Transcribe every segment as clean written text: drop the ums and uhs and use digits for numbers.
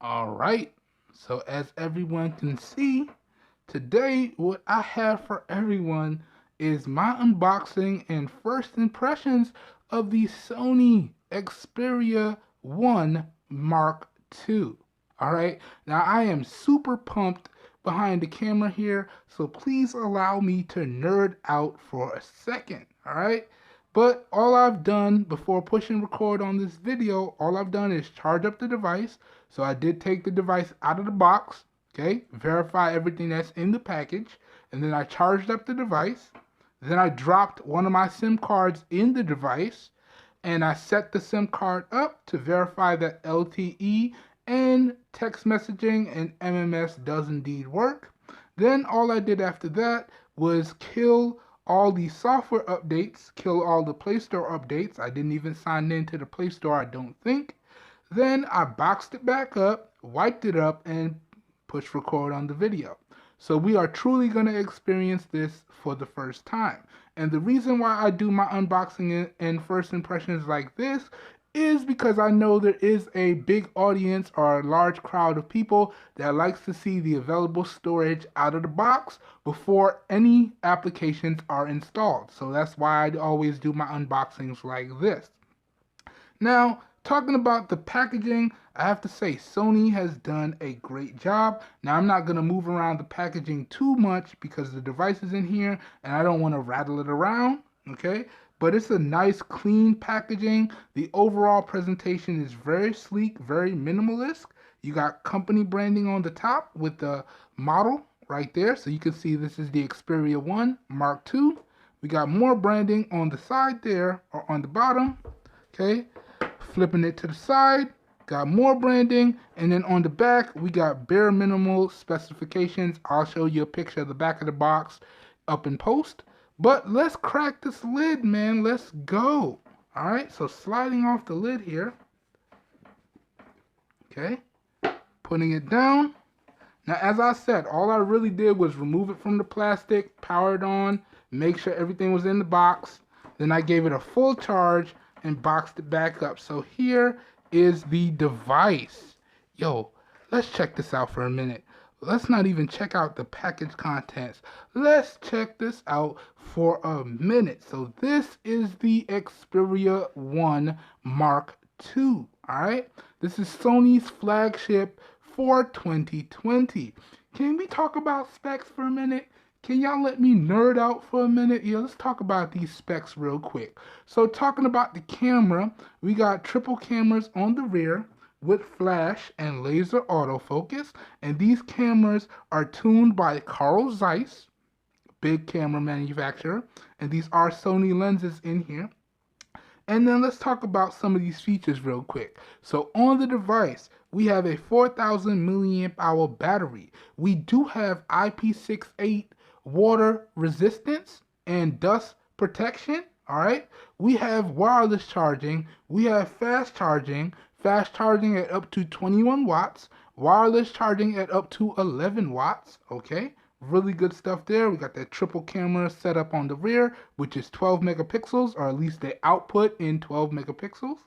Alright, so as everyone can see, today what I have for everyone is my unboxing and first impressions of the Sony Xperia 1 Mark II. Alright, now I am super pumped behind the camera here, so please allow me to nerd out for a second. Alright, but all I've done before pushing record on this video, all I've done is charge up the device. So I did take the device out of the box, okay, verify everything that's in the package, and then I charged up the device. Then I dropped one of my SIM cards in the device, and I set the SIM card up to verify that LTE and text messaging and MMS does indeed work. Then all I did after that was kill all the software updates, kill all the Play Store updates. I didn't even sign into the Play Store, I don't think. Then I boxed it back up, wiped it up, and pushed record on the video. So we are truly going to experience this for the first time. And the reason why I do my unboxing and first impressions like this is because I know there is a big audience or a large crowd of people that likes to see the available storage out of the box before any applications are installed. So that's why I always do my unboxings like this. Now, talking about the packaging, I have to say Sony has done a great job. Now, I'm not going to move around the packaging too much because the device is in here and I don't want to rattle it around, okay? But it's a nice, clean packaging. The overall presentation is very sleek, very minimalist. You got company branding on the top with the model right there. So you can see this is the Xperia 1 Mark II. We got more branding on the side there, or on the bottom, okay? Flipping it to the side, got more branding, and then on the back we got bare minimal specifications. I'll show you a picture of the back of the box up in post. But let's crack this lid, man. Let's go. Alright, so sliding off the lid here. Okay, putting it down. Now, as I said, all I really did was remove it from the plastic, power it on, make sure everything was in the box. Then I gave it a full charge and boxed it back up. So here is the device. Yo, let's check this out for a minute. Let's not even check out the package contents. Let's check this out for a minute. So this is the Xperia 1 Mark II. Alright, this is Sony's flagship for 2020. Can we talk about specs for a minute? Can y'all let me nerd out for a minute? Yeah, let's talk about these specs real quick. So talking about the camera, we got triple cameras on the rear with flash and laser autofocus. And these cameras are tuned by Carl Zeiss, big camera manufacturer. And these are Sony lenses in here. And then let's talk about some of these features real quick. So on the device, we have a 4,000 milliamp hour battery. We do have IP68 water resistance and dust protection. All right, we have wireless charging, we have fast charging at up to 21 watts, wireless charging at up to 11 watts. Okay, really good stuff there. We got that triple camera set up on the rear, which is 12 megapixels, or at least the output in 12 megapixels.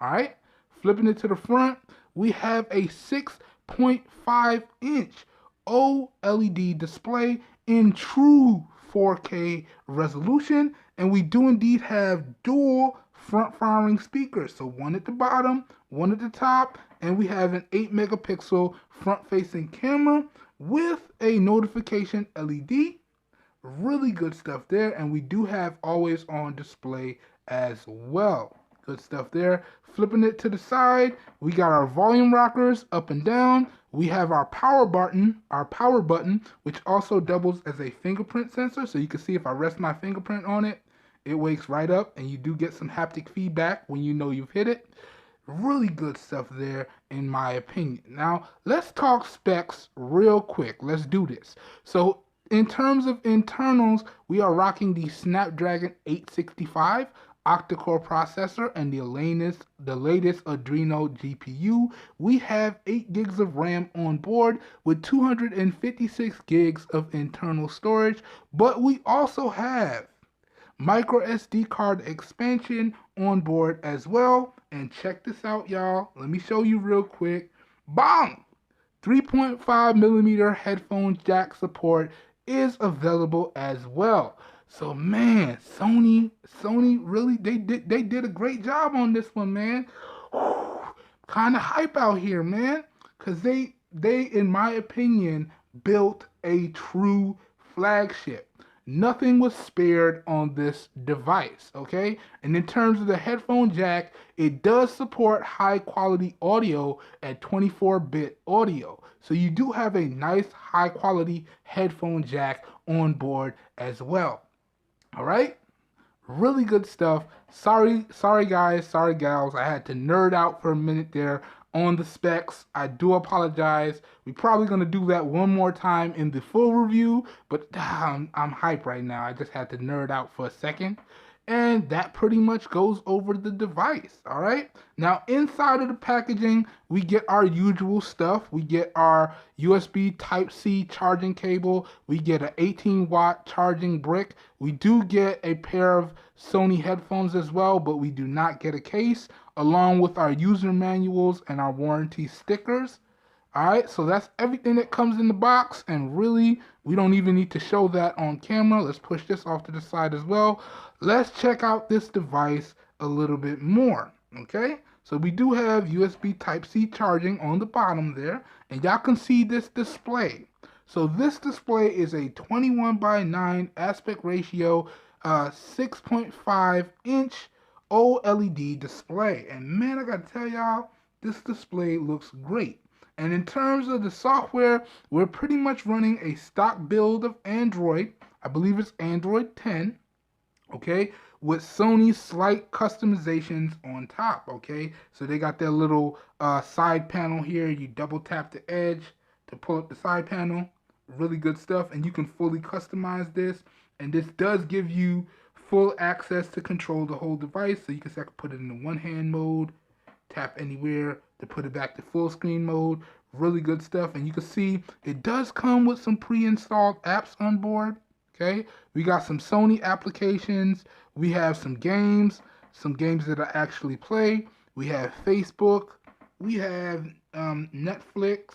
All right, flipping it to the front, we have a 6.5 inch OLED display in true 4K resolution, and we do indeed have dual front-firing speakers, so one at the bottom, one at the top, and we have an 8 megapixel front-facing camera with a notification LED. Really good stuff there, and we do have always on display as well. Good stuff there. Flipping it to the side, we got our volume rockers up and down. We have our power button, which also doubles as a fingerprint sensor. So you can see if I rest my fingerprint on it, it wakes right up, and you do get some haptic feedback when you know you've hit it. Really good stuff there, in my opinion. Now, let's talk specs real quick. Let's do this. So, in terms of internals, we are rocking the Snapdragon 865. octa-core processor and the latest Adreno GPU. We have 8 gigs of RAM on board with 256 gigs of internal storage, but we also have micro SD card expansion on board as well. And check this out, y'all. Let me show you real quick. Bang! 3.5 millimeter headphone jack support is available as well. So man, Sony really they did a great job on this one, man. Kind of hype out here, man, cuz they in my opinion built a true flagship. Nothing was spared on this device, okay? And in terms of the headphone jack, it does support high quality audio at 24-bit audio. So you do have a nice high quality headphone jack on board as well. All right? Really good stuff. Sorry guys, sorry gals. I had to nerd out for a minute there on the specs. I do apologize. We're probably going to do that one more time in the full review, but I'm hyped right now. I just had to nerd out for a second. And that pretty much goes over the device, all right? Now, inside of the packaging, we get our usual stuff. We get our USB Type-C charging cable. We get an 18-watt charging brick. We do get a pair of Sony headphones as well, but we do not get a case, along with our user manuals and our warranty stickers. All right, so that's everything that comes in the box, and really, we don't even need to show that on camera. Let's push this off to the side as well. Let's check out this device a little bit more, okay? So we do have USB Type-C charging on the bottom there, and y'all can see this display. So this display is a 21:9 aspect ratio, 6.5-inch OLED display. And man, I gotta tell y'all, this display looks great. And in terms of the software, we're pretty much running a stock build of Android. I believe it's Android 10, okay, with Sony's slight customizations on top, okay? So they got their little side panel here. You double tap the edge to pull up the side panel. Really good stuff, and you can fully customize this. And this does give you full access to control the whole device. So you can put it in the one-hand mode, tap anywhere to put it back to full screen mode. Really good stuff. And you can see it does come with some pre-installed apps on board. Okay, we got some Sony applications. We have some games that I actually play. We have Facebook. We have Netflix.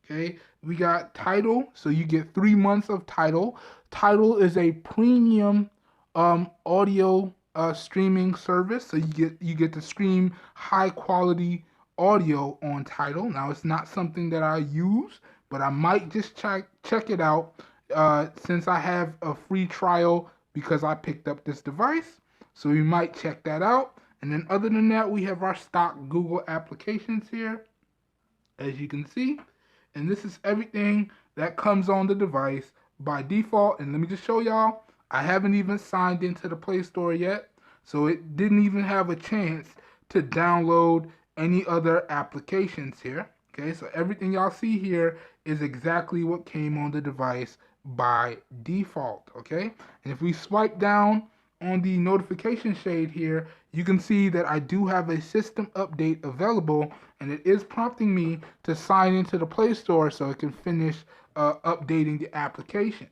Okay, we got Tidal. So you get 3 months of Tidal. Tidal is a premium audio streaming service, so you get to stream high quality audio on Tidal. Now it's not something that I use, but I might just check it out since I have a free trial because I picked up this device. So we might check that out. And then other than that, we have our stock Google applications here, as you can see. And this is everything that comes on the device by default. And let me just show y'all, I haven't even signed into the Play Store yet, so it didn't even have a chance to download any other applications here. Okay, so everything y'all see here is exactly what came on the device by default. Okay, and if we swipe down on the notification shade here, you can see that I do have a system update available, and it is prompting me to sign into the Play Store so it can finish updating the applications.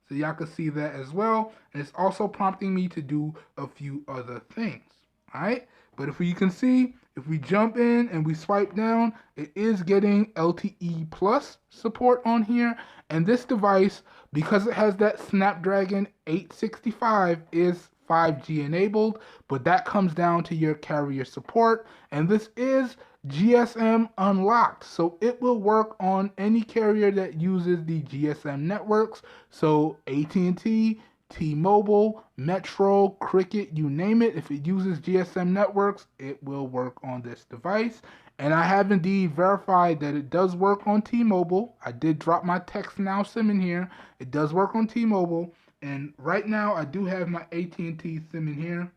So y'all can see that as well. And it's also prompting me to do a few other things. All right. But if you can see, if we jump in and we swipe down, it is getting LTE Plus support on here. And this device, because it has that Snapdragon 865, is 5G enabled, but that comes down to your carrier support. And this is GSM unlocked, so it will work on any carrier that uses the GSM networks. So AT&T, T-Mobile, Metro, Cricket, you name it. If it uses GSM networks, it will work on this device. And I have indeed verified that it does work on T-Mobile. I did drop my text now SIM in here. It does work on T-Mobile. And right now I do have my AT&T SIM in here.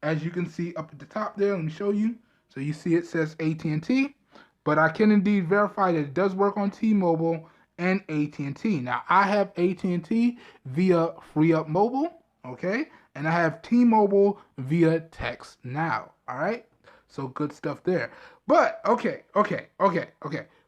As you can see up at the top there, let me show you. So you see it says AT&T, but I can indeed verify that it does work on T-Mobile and AT&T. Now I have AT&T via FreeUp Mobile, okay? and I have T-Mobile via text now. All right, so good stuff there. But okay.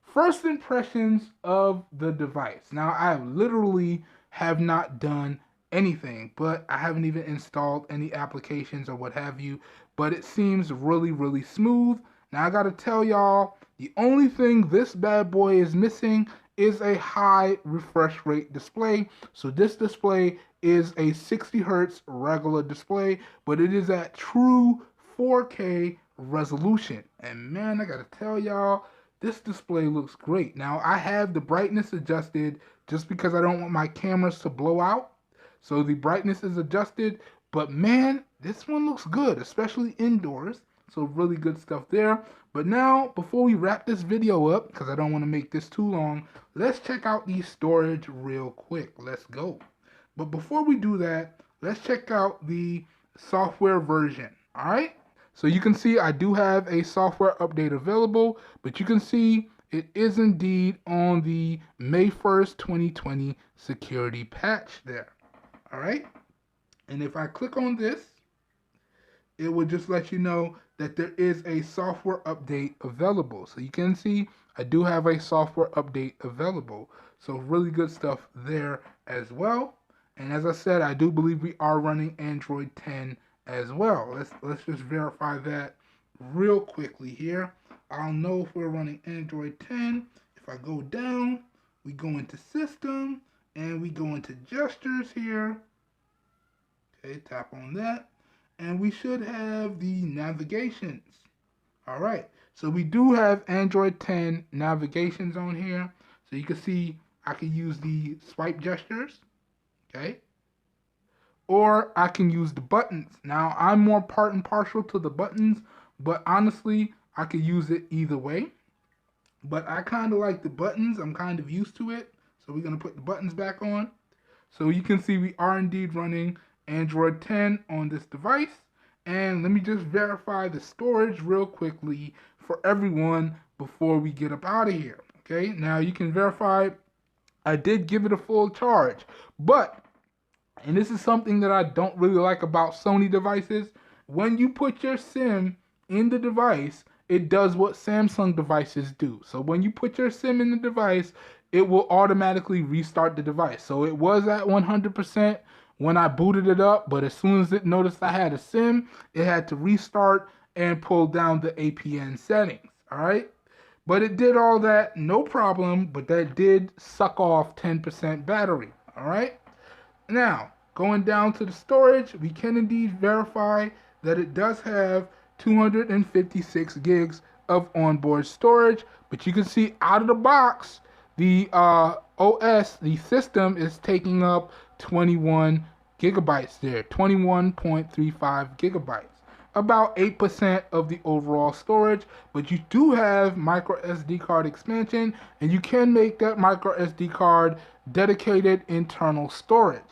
First impressions of the device. Now, I literally have not done anything, but I haven't even installed any applications or what have you, but it seems really, really smooth. Now, I gotta tell y'all, the only thing this bad boy is missing is a high refresh rate display. So this display is a 60 hertz regular display, but it is at true 4K resolution. And man, I gotta tell y'all, this display looks great. Now, I have the brightness adjusted just because I don't want my cameras to blow out. So the brightness is adjusted, but man, this one looks good, especially indoors. So really good stuff there. But now, before we wrap this video up, because I don't want to make this too long, let's check out the storage real quick. Let's go. But before we do that, let's check out the software version. All right. So you can see I do have a software update available, but you can see it is indeed on the May 1st, 2020 security patch there. All right. And if I click on this, it will just let you know that there is a software update available. So you can see I do have a software update available. So really good stuff there as well. And as I said, I do believe we are running Android 10 as well. Let's just verify that real quickly here. I'll know if we're running Android 10. If I go down, we go into System, and we go into Gestures here. Okay, tap on that. And we should have the navigations. All right, so we do have Android 10 navigations on here. So you can see I can use the swipe gestures, okay? Or I can use the buttons. Now, I'm more part and partial to the buttons, but honestly, I could use it either way. But I kind of like the buttons. I'm kind of used to it. So we're going to put the buttons back on. So you can see we are indeed running Android 10 on this device. And let me just verify the storage real quickly for everyone before we get up out of here. Okay, now you can verify I did give it a full charge. But, and this is something that I don't really like about Sony devices, when you put your SIM in the device, it does what Samsung devices do. So when you put your SIM in the device, it will automatically restart the device. So it was at 100% when I booted it up, but as soon as it noticed I had a SIM, it had to restart and pull down the APN settings, all right? But it did all that, no problem, but that did suck off 10% battery, all right? Now, going down to the storage, we can indeed verify that it does have 256 gigs of onboard storage, but you can see out of the box, the OS, the system is taking up 21 gigabytes there, 21.35 gigabytes, about 8% of the overall storage, but you do have micro SD card expansion, and you can make that micro SD card dedicated internal storage.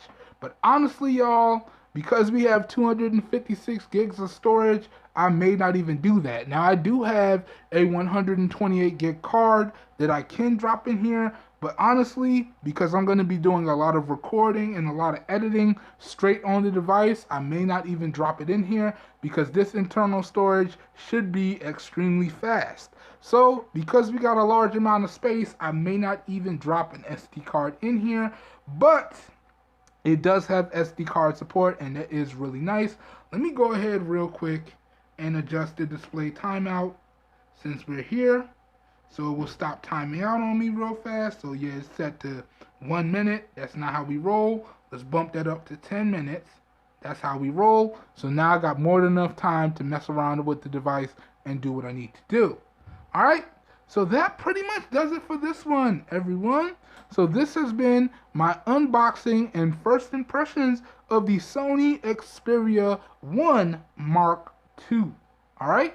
But honestly, y'all, because we have 256 gigs of storage, I may not even do that. Now, I do have a 128 gig card that I can drop in here, but honestly, because I'm going to be doing a lot of recording and a lot of editing straight on the device, I may not even drop it in here because this internal storage should be extremely fast. So, because we got a large amount of space, I may not even drop an SD card in here, but it does have SD card support, and that is really nice. Let me go ahead real quick and adjust the display timeout since we're here. So it will stop timing out on me real fast. So yeah, it's set to 1 minute. That's not how we roll. Let's bump that up to 10 minutes. That's how we roll. So now I got more than enough time to mess around with the device and do what I need to do. All right. So that pretty much does it for this one, everyone. So this has been my unboxing and first impressions of the Sony Xperia 1 Mark II. All right.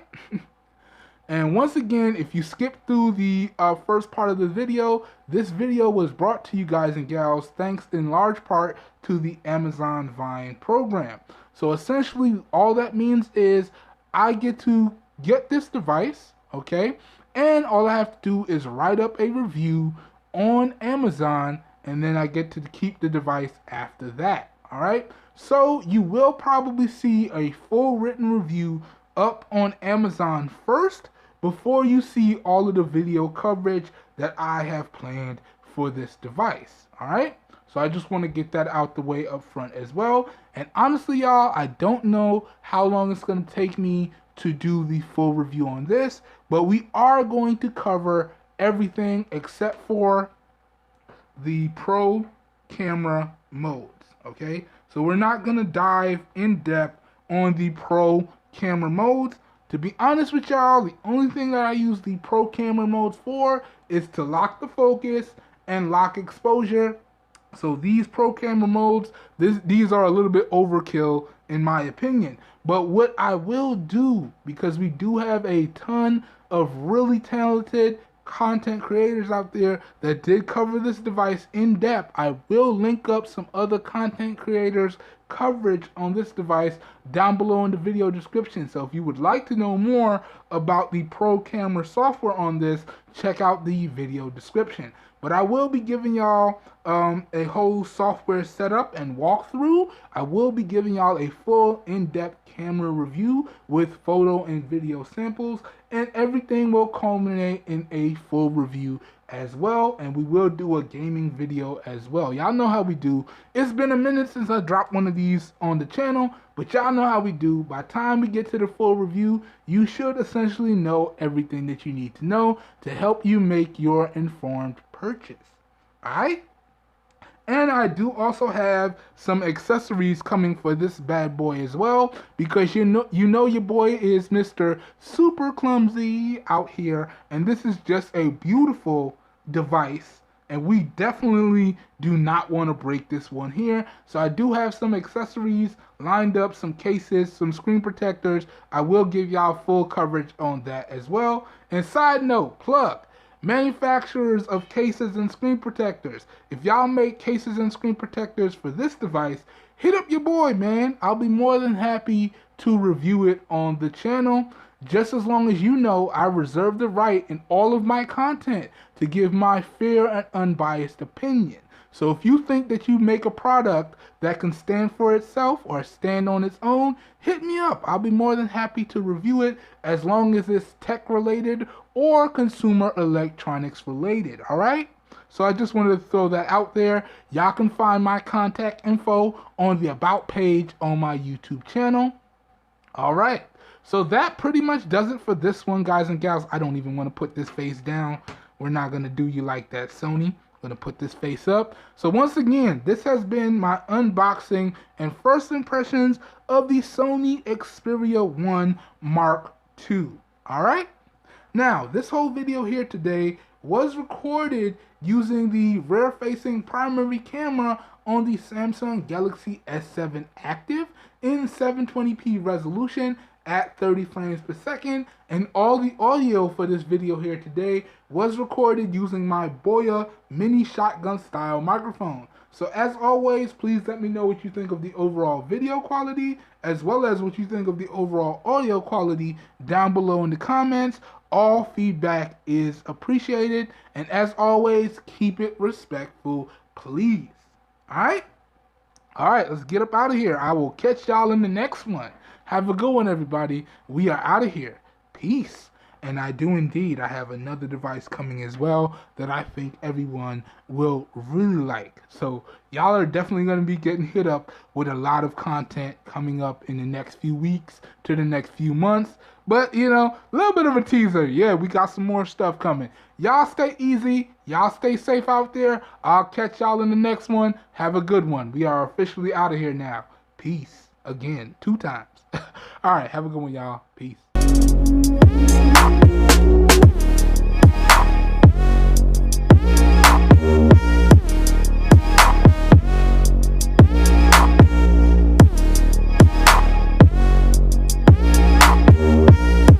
And once again, if you skip through the first part of the video, this video was brought to you guys and gals thanks in large part to the Amazon Vine program. So essentially, all that means is I get to get this device, okay? And all I have to do is write up a review on Amazon, and then I get to keep the device after that, all right? So you will probably see a full written review up on Amazon first before you see all of the video coverage that I have planned for this device. Alright? So I just want to get that out the way up front as well. And honestly, y'all, I don't know how long it's going to take me to do the full review on this, but we are going to cover everything except for the pro camera modes, okay? So we're not going to dive in depth on the pro camera modes. To be honest with y'all, the only thing that I use the pro camera modes for is to lock the focus and lock exposure. So these pro camera modes, these are a little bit overkill in my opinion. But what I will do, because we do have a ton of really talented content creators out there that did cover this device in depth, I will link up some other content creators' coverage on this device down below in the video description. So if you would like to know more about the pro camera software on this, check out the video description. But I will be giving y'all a whole software setup and walkthrough. I will be giving y'all a full in-depth camera review with photo and video samples, and everything will culminate in a full review as well, and we will do a gaming video as well. Y'all know how we do. It's been a minute since I dropped one of these on the channel, but y'all know how we do. By the time we get to the full review, you should essentially know everything that you need to know to help you make your informed purchase. Alright? And I do also have some accessories coming for this bad boy as well, because you know your boy is Mr. Super Clumsy out here, and this is just a beautiful device, and we definitely do not want to break this one here. So I do have some accessories lined up, some cases, some screen protectors. I will give y'all full coverage on that as well. And side note, plug. Manufacturers of cases and screen protectors, if y'all make cases and screen protectors for this device, hit up your boy, man. I'll be more than happy to review it on the channel, just as long as you know I reserve the right in all of my content to give my fair and unbiased opinion. So if you think that you make a product that can stand for itself or stand on its own, hit me up. I'll be more than happy to review it, as long as it's tech related or consumer electronics related, alright? So I just wanted to throw that out there. Y'all can find my contact info on the About page on my YouTube channel. Alright, so that pretty much does it for this one, guys and gals. I don't even want to put this face down. We're not going to do you like that, Sony. I'm going to put this face up. So once again, this has been my unboxing and first impressions of the Sony Xperia 1 Mark II. Alright? Now, this whole video here today was recorded using the rear-facing primary camera on the Samsung Galaxy S7 Active in 720p resolution at 30 frames per second, and all the audio for this video here today was recorded using my Boya mini shotgun style microphone. So as always, please let me know what you think of the overall video quality, as well as what you think of the overall audio quality down below in the comments. All feedback is appreciated, and as always, keep it respectful, please. Alright? Alright, let's get up out of here. I will catch y'all in the next one. Have a good one, everybody. We are out of here. Peace. And I do indeed, I have another device coming as well that I think everyone will really like. So y'all are definitely going to be getting hit up with a lot of content coming up in the next few weeks to the next few months. But, you know, a little bit of a teaser. Yeah, we got some more stuff coming. Y'all stay easy. Y'all stay safe out there. I'll catch y'all in the next one. Have a good one. We are officially out of here now. Peace. Again, 2 times. All right, have a good one, y'all. Peace.